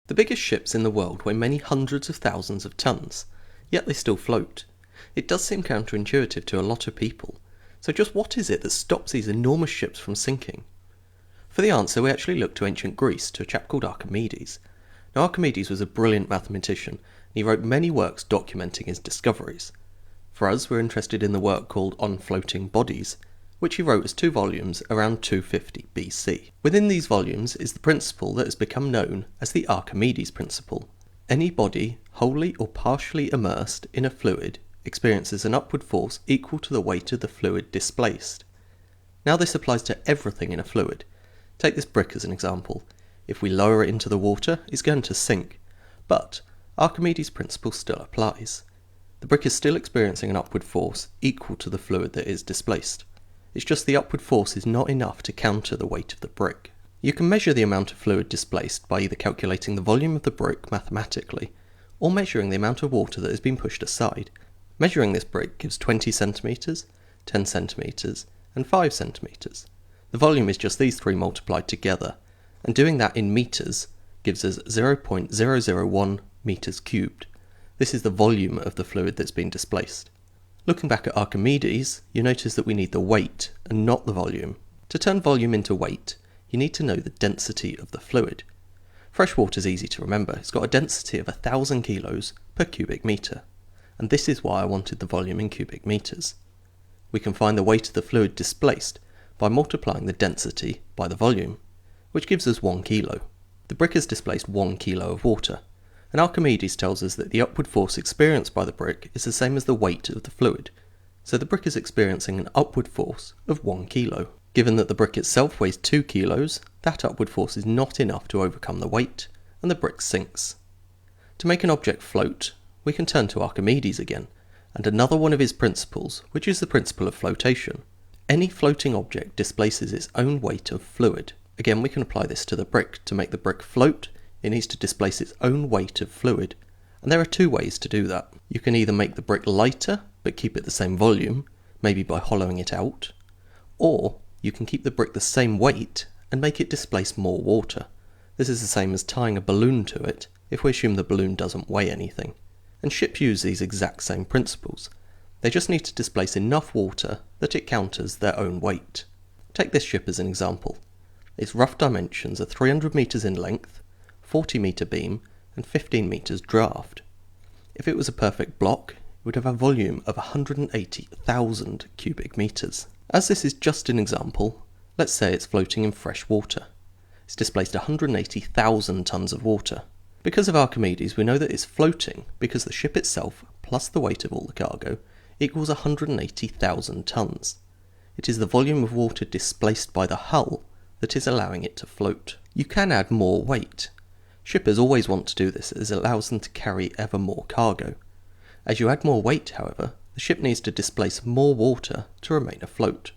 The biggest ships in the world weigh many hundreds of thousands of tons, yet they still float. It does seem counterintuitive to a lot of people, so just what is it that stops these enormous ships from sinking? For the answer we actually look to ancient Greece, to a chap called Archimedes. Now Archimedes was a brilliant mathematician, and he wrote many works documenting his discoveries. For us, we're interested in the work called On Floating Bodies, which he wrote as 2 volumes around 250 BC. Within these volumes is the principle that has become known as the Archimedes principle. Any body wholly or partially immersed in a fluid experiences an upward force equal to the weight of the fluid displaced. Now this applies to everything in a fluid. Take this brick as an example. If we lower it into the water, it's going to sink. But Archimedes' principle still applies. The brick is still experiencing an upward force equal to the fluid that is displaced. It's just the upward force is not enough to counter the weight of the brick. You can measure the amount of fluid displaced by either calculating the volume of the brick mathematically, or measuring the amount of water that has been pushed aside. Measuring this brick gives 20 centimetres, 10 centimetres, and 5 centimetres. The volume is just these 3 multiplied together, and doing that in metres gives us 0.001 metres cubed. This is the volume of the fluid that's been displaced. Looking back at Archimedes, you notice that we need the weight and not the volume. To turn volume into weight, you need to know the density of the fluid. Fresh water is easy to remember. It's got a density of 1,000 kilos per cubic metre, and this is why I wanted the volume in cubic metres. We can find the weight of the fluid displaced by multiplying the density by the volume, which gives us 1 kilo. The brick has displaced 1 kilo of water, and Archimedes tells us that the upward force experienced by the brick is the same as the weight of the fluid, so the brick is experiencing an upward force of 1 kilo. Given that the brick itself weighs 2 kilos, that upward force is not enough to overcome the weight, and the brick sinks. To make an object float, we can turn to Archimedes again, and another one of his principles, which is the principle of flotation. Any floating object displaces its own weight of fluid. Again, we can apply this to the brick. To make the brick float, it needs to displace its own weight of fluid, and there are 2 ways to do that. You can either make the brick lighter, but keep it the same volume, maybe by hollowing it out, or you can keep the brick the same weight and make it displace more water. This is the same as tying a balloon to it, if we assume the balloon doesn't weigh anything. And ships use these exact same principles. They just need to displace enough water that it counters their own weight. Take this ship as an example. Its rough dimensions are 300 metres in length, 40 metre beam, and 15 metres draft. If it was a perfect block, it would have a volume of 180,000 cubic metres. As this is just an example, let's say it's floating in fresh water. It's displaced 180,000 tonnes of water. Because of Archimedes, we know that it's floating because the ship itself, plus the weight of all the cargo, equals 180,000 tonnes. It is the volume of water displaced by the hull that is allowing it to float. You can add more weight. Shippers always want to do this as it allows them to carry ever more cargo. As you add more weight, however, the ship needs to displace more water to remain afloat.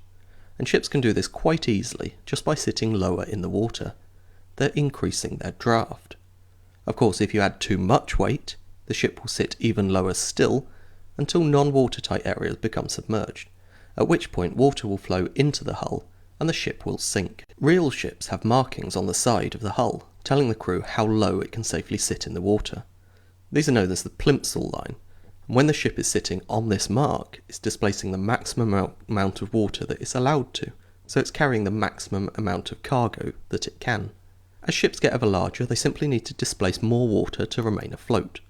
And ships can do this quite easily just by sitting lower in the water. They're increasing their draft. Of course, if you add too much weight, the ship will sit even lower still until non-watertight areas become submerged, at which point water will flow into the hull and the ship will sink. Real ships have markings on the side of the hull, telling the crew how low it can safely sit in the water. These are known as the plimsoll line, and when the ship is sitting on this mark, it's displacing the maximum amount of water that it's allowed to, so it's carrying the maximum amount of cargo that it can. As ships get ever larger, they simply need to displace more water to remain afloat.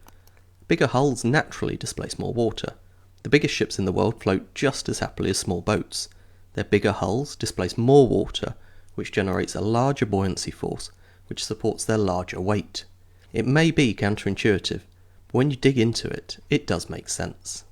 Bigger hulls naturally displace more water. The biggest ships in the world float just as happily as small boats. Their bigger hulls displace more water, which generates a larger buoyancy force, which supports their larger weight. It may be counterintuitive, but when you dig into it, it does make sense.